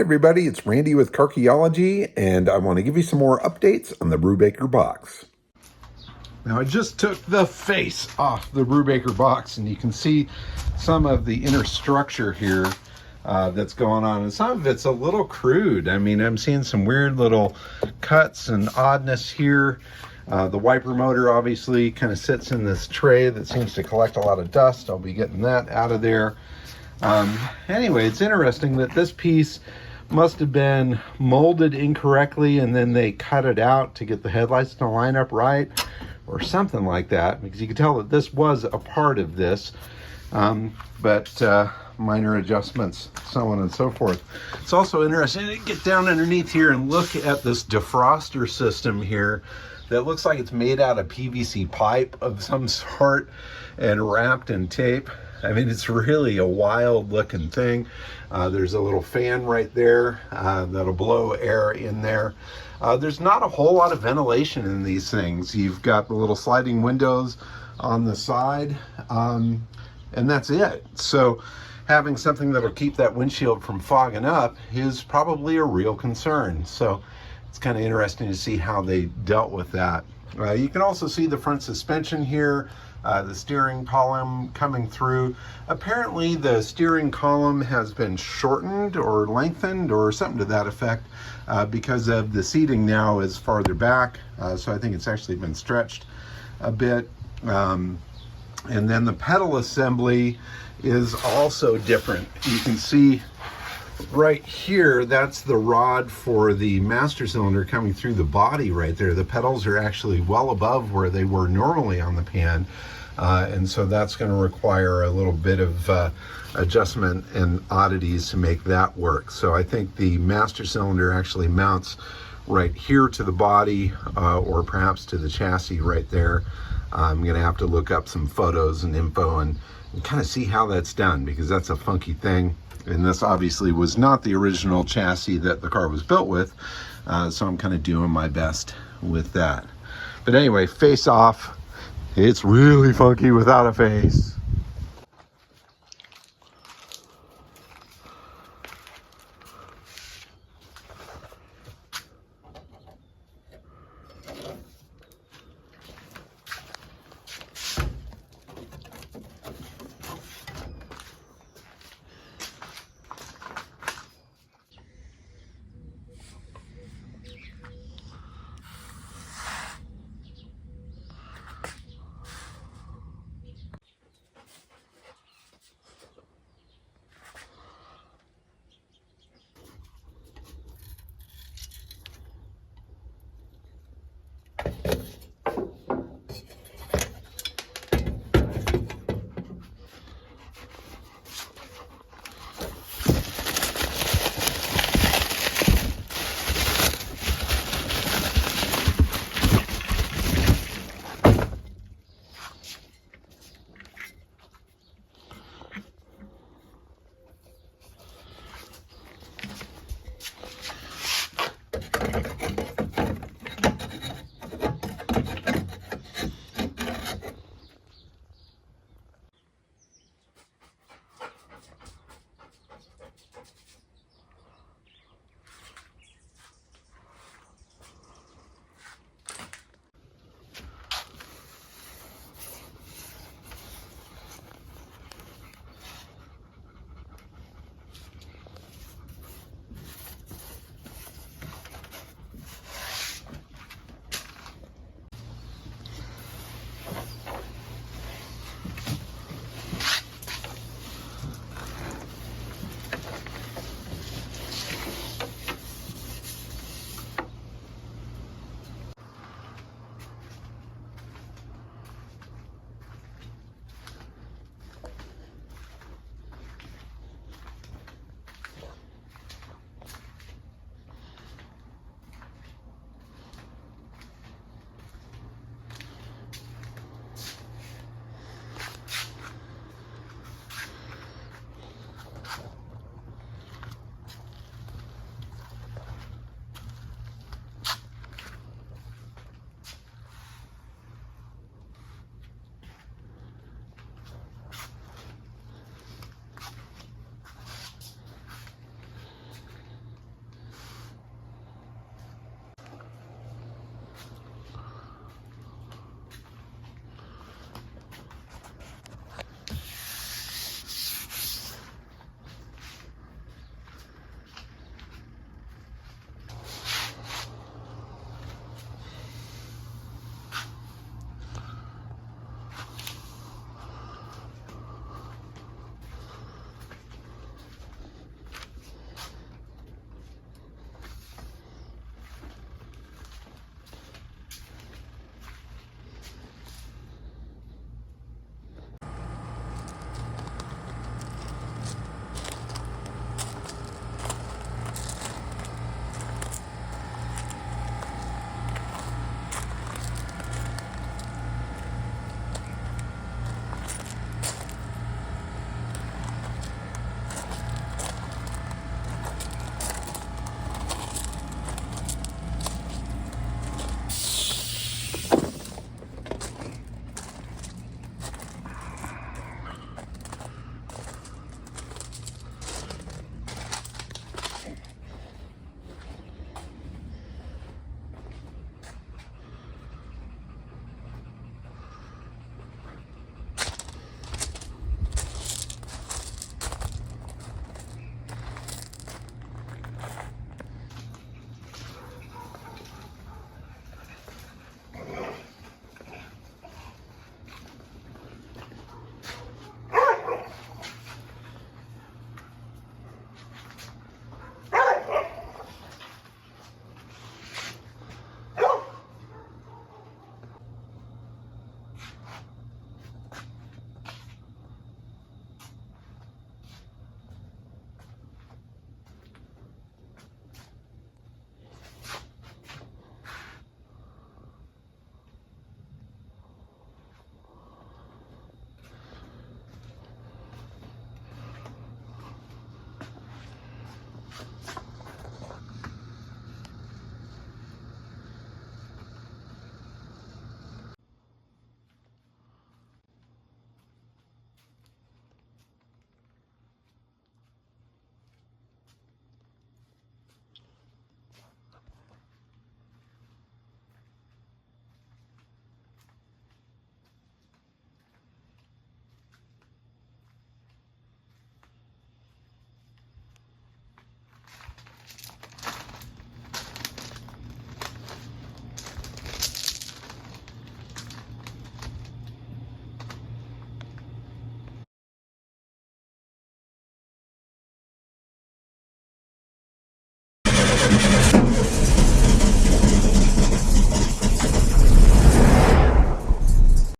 everybody, it's Randy with Carchaeology, and I want to give you some more updates on the Brubaker Box. Now, I just took the face off the Brubaker Box, and you can see some of the inner structure here that's going on, and some of it's a little crude. I mean, I'm seeing some weird little cuts and oddness here. The wiper motor obviously kind of sits in this tray that seems to collect a lot of dust. I'll be getting that out of there. Anyway, it's interesting that this piece must have been molded incorrectly and then they cut it out to get the headlights to line up right or something like that, because you can tell that this was a part of this, but minor adjustments, so on and so forth. It's also interesting to get down underneath here and look at this defroster system here that looks like it's made out of PVC pipe of some sort and wrapped in tape. I mean, it's really a wild looking thing. There's a little fan right there that'll blow air in there. There's not a whole lot of ventilation in these things. You've got the little sliding windows on the side, and that's it. So having something that'll keep that windshield from fogging up is probably a real concern. So it's kind of interesting to see how they dealt with that. You can also see the front suspension here. The steering column coming through. Apparently the steering column has been shortened or lengthened or something to that effect because of the seating now is farther back. So I think it's actually been stretched a bit. And then the pedal assembly is also different. You can see right here, that's the rod for the master cylinder coming through the body right there. The pedals are actually well above where they were normally on the pan. And so that's going to require a little bit of adjustment and oddities to make that work. So I think the master cylinder actually mounts right here to the body or perhaps to the chassis right there. I'm going to have to look up some photos and info and kind of see how that's done, because that's a funky thing. And this obviously was not the original chassis that the car was built with. So I'm kind of doing my best with that. But anyway, face off. It's really funky without a face.